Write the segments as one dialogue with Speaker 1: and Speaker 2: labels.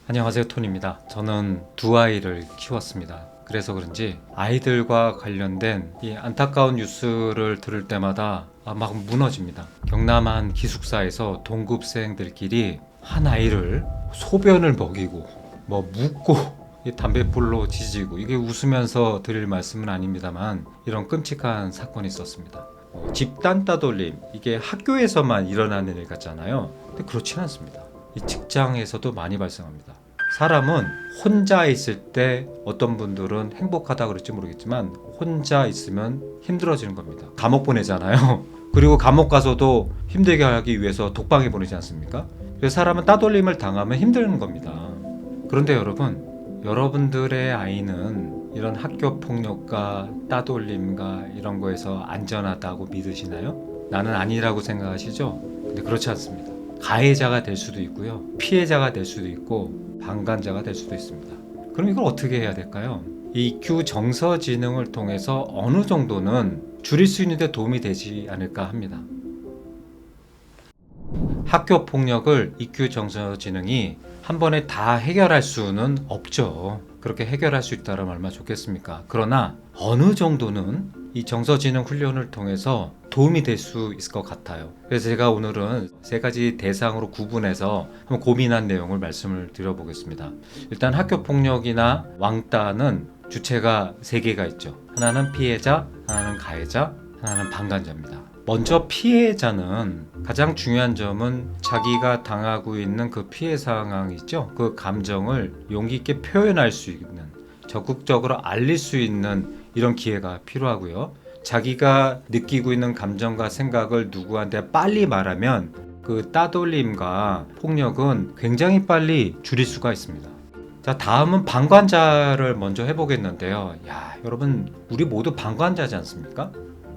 Speaker 1: 안녕하세요, 톤입니다. 저는 두 아이를 키웠습니다. 그래서 그런지 아이들과 관련된 이 안타까운 뉴스를 들을 때마다 막 무너집니다. 경남 한 기숙사에서 동급생들끼리 한 아이를 소변을 먹이고 묻고 이 담뱃불로 지지고, 이게 웃으면서 드릴 말씀은 아닙니다만 이런 끔찍한 사건이 있었습니다. 집단 따돌림, 이게 학교에서만 일어나는 일 같잖아요. 근데 그렇진 않습니다. 이 직장에서도 많이 발생합니다. 사람은 혼자 있을 때 어떤 분들은 행복하다 그럴지 모르겠지만 혼자 있으면 힘들어지는 겁니다. 감옥 보내잖아요. 그리고 감옥 가서도 힘들게 하기 위해서 독방에 보내지 않습니까? 그래서 사람은 따돌림을 당하면 힘드는 겁니다. 그런데 여러분들의 아이는 이런 학교 폭력과 따돌림과 이런 거에서 안전하다고 믿으시나요? 나는 아니라고 생각하시죠? 근데 그렇지 않습니다. 가해자가 될 수도 있고요, 피해자가 될 수도 있고 방관자가 될 수도 있습니다. 그럼 이걸 어떻게 해야 될까요? EQ 정서지능을 통해서 어느 정도는 줄일 수 있는 데 도움이 되지 않을까 합니다. 학교 폭력을 EQ 정서지능이 한 번에 다 해결할 수는 없죠. 그렇게 해결할 수 있다면 얼마나 좋겠습니까? 그러나 어느 정도는 이 정서지능 훈련을 통해서 도움이 될 수 있을 것 같아요. 그래서 제가 오늘은 세 가지 대상으로 구분해서 한번 고민한 내용을 말씀을 드려보겠습니다. 일단 학교 폭력이나 왕따는 주체가 세 개가 있죠. 하나는 피해자, 하나는 가해자, 하나는 방관자입니다. 먼저 피해자는 가장 중요한 점은 자기가 당하고 있는 그 피해 상황 있죠. 그 감정을 용기 있게 표현할 수 있는, 적극적으로 알릴 수 있는 이런 기회가 필요하고요. 자기가 느끼고 있는 감정과 생각을 누구한테 빨리 말하면 그 따돌림과 폭력은 굉장히 빨리 줄일 수가 있습니다. 자, 다음은 방관자를 먼저 해보겠는데요. 여러분, 우리 모두 방관자지 않습니까?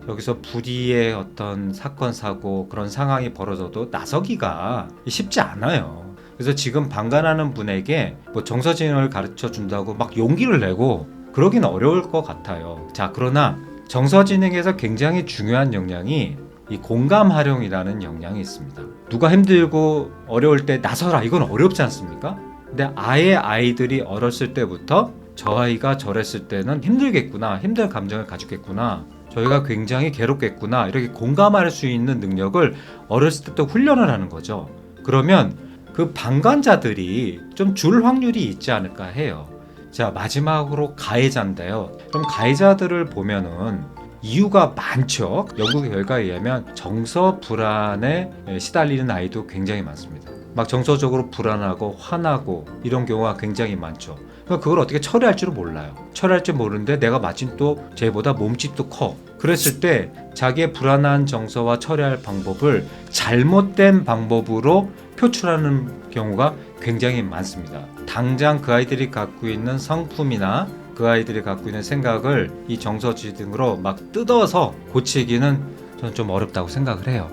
Speaker 1: 여기서 불의의 어떤 사건, 사고, 그런 상황이 벌어져도 나서기가 쉽지 않아요. 그래서 지금 방관하는 분에게 정서지능을 가르쳐 준다고 막 용기를 내고 그러긴 어려울 것 같아요. 자, 그러나 정서지능에서 굉장히 중요한 역량이 이 공감 활용이라는 역량이 있습니다. 누가 힘들고 어려울 때 나서라, 이건 어렵지 않습니까? 근데 아예 아이들이 어렸을 때부터 저 아이가 저랬을 때는 힘들겠구나, 힘든 감정을 가지겠구나, 저희가 굉장히 괴롭겠구나, 이렇게 공감할 수 있는 능력을 어렸을 때부터 훈련을 하는 거죠. 그러면 그 방관자들이 좀 줄 확률이 있지 않을까 해요. 자, 마지막으로 가해자인데요. 그럼 가해자들을 보면은 이유가 많죠. 연구 결과에 의하면 정서 불안에 시달리는 아이도 굉장히 많습니다. 막 정서적으로 불안하고 화나고 이런 경우가 굉장히 많죠. 그걸 어떻게 처리할 줄은 몰라요. 처리할 줄 모르는데 내가 마침 또 쟤보다 몸집도 커. 그랬을 때 자기의 불안한 정서와 처리할 방법을 잘못된 방법으로 표출하는 경우가 굉장히 많습니다. 당장 그 아이들이 갖고 있는 성품이나 그 아이들이 갖고 있는 생각을 이 정서지능으로 막 뜯어서 고치기는 저는 좀 어렵다고 생각을 해요.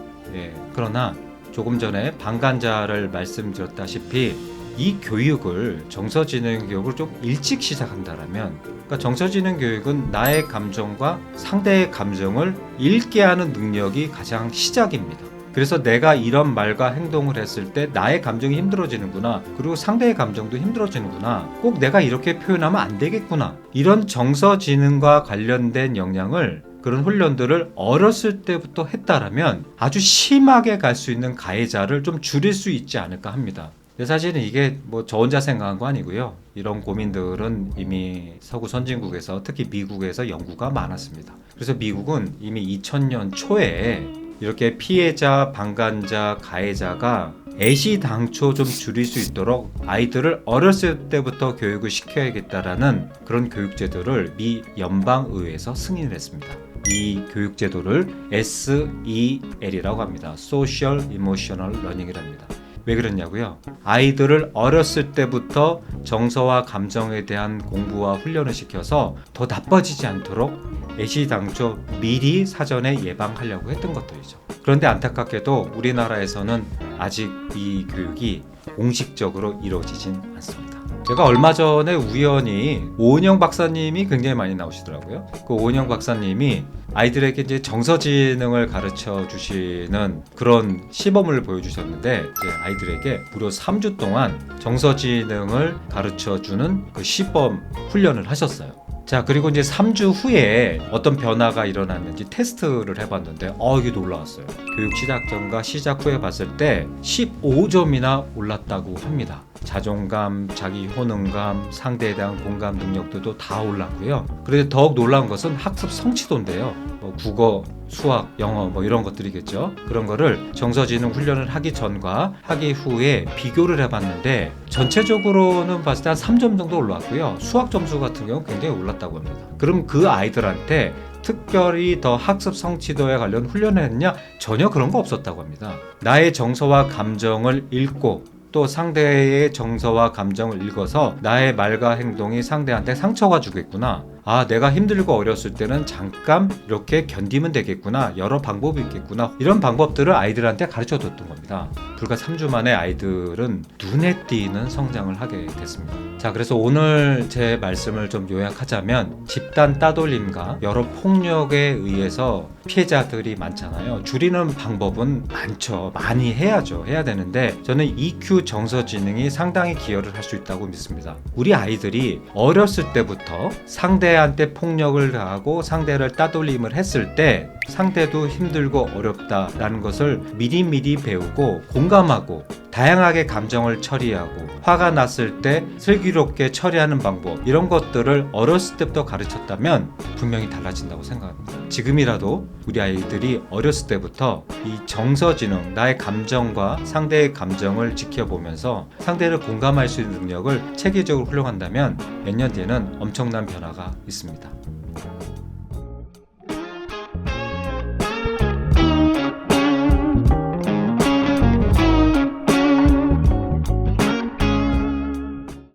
Speaker 1: 그러나 조금 전에 방관자를 말씀드렸다시피 이 교육을, 정서지능 교육을 좀 일찍 시작한다면, 그러니까 정서지능 교육은 나의 감정과 상대의 감정을 읽게 하는 능력이 가장 시작입니다. 그래서 내가 이런 말과 행동을 했을 때 나의 감정이 힘들어지는구나, 그리고 상대의 감정도 힘들어지는구나, 꼭 내가 이렇게 표현하면 안 되겠구나, 이런 정서지능과 관련된 역량을, 그런 훈련들을 어렸을 때부터 했다라면 아주 심하게 갈 수 있는 가해자를 좀 줄일 수 있지 않을까 합니다. 근데 사실은 이게 저 혼자 생각한 거 아니고요. 이런 고민들은 이미 서구 선진국에서, 특히 미국에서 연구가 많았습니다. 그래서 미국은 이미 2000년 초에 이렇게 피해자, 방관자, 가해자가 애시당초 좀 줄일 수 있도록 아이들을 어렸을 때부터 교육을 시켜야겠다라는 그런 교육제도를 미 연방의회에서 승인을 했습니다. 이 교육제도를 SEL이라고 합니다. Social Emotional Learning이랍니다. 왜 그러냐고요? 아이들을 어렸을 때부터 정서와 감정에 대한 공부와 훈련을 시켜서 더 나빠지지 않도록 애시당초 미리 사전에 예방하려고 했던 것들이죠. 그런데 안타깝게도 우리나라에서는 아직 이 교육이 공식적으로 이루어지진 않습니다. 제가 얼마 전에 우연히 오은영 박사님이 굉장히 많이 나오시더라고요. 그 오은영 박사님이 아이들에게 이제 정서지능을 가르쳐 주시는 그런 시범을 보여주셨는데, 이제 아이들에게 무려 3주 동안 정서지능을 가르쳐 주는 그 시범 훈련을 하셨어요. 자, 그리고 이제 3주 후에 어떤 변화가 일어났는지 테스트를 해봤는데 이게 놀라웠어요. 교육 시작 전과 시작 후에 봤을 때 15점이나 올랐다고 합니다. 자존감, 자기 효능감, 상대에 대한 공감 능력들도 다 올랐고요. 그런데 더욱 놀라운 것은 학습 성취도인데요. 국어, 수학, 영어 이런 것들이겠죠. 그런 거를 정서지능 훈련을 하기 전과 하기 후에 비교를 해봤는데 전체적으로는 봤을 때 한 3점 정도 올라왔고요. 수학 점수 같은 경우는 굉장히 올랐다고 합니다. 그럼 그 아이들한테 특별히 더 학습 성취도에 관련 훈련을 했냐? 전혀 그런 거 없었다고 합니다. 나의 정서와 감정을 읽고 또 상대의 정서와 감정을 읽어서 나의 말과 행동이 상대한테 상처가 주겠구나. 내가 힘들고 어렸을 때는 잠깐 이렇게 견디면 되겠구나. 여러 방법이 있겠구나. 이런 방법들을 아이들한테 가르쳐 줬던 겁니다. 불과 3주 만에 아이들은 눈에 띄는 성장을 하게 됐습니다. 자, 그래서 오늘 제 말씀을 좀 요약하자면 집단 따돌림과 여러 폭력에 의해서 피해자들이 많잖아요. 줄이는 방법은 많죠. 많이 해야죠. 해야 되는데 저는 EQ 정서지능이 상당히 기여를 할 수 있다고 믿습니다. 우리 아이들이 어렸을 때부터 상대한테 폭력을 가하고 상대를 따돌림을 했을 때 상대도 힘들고 어렵다라는 것을 미리미리 배우고 공감하고 다양하게 감정을 처리하고 화가 났을 때 슬기롭게 처리하는 방법, 이런 것들을 어렸을 때부터 가르쳤다면 분명히 달라진다고 생각합니다. 지금이라도 우리 아이들이 어렸을 때부터 이 정서지능, 나의 감정과 상대의 감정을 지켜보면서 상대를 공감할 수 있는 능력을 체계적으로 훈련한다면 몇 년 뒤에는 엄청난 변화가 있습니다.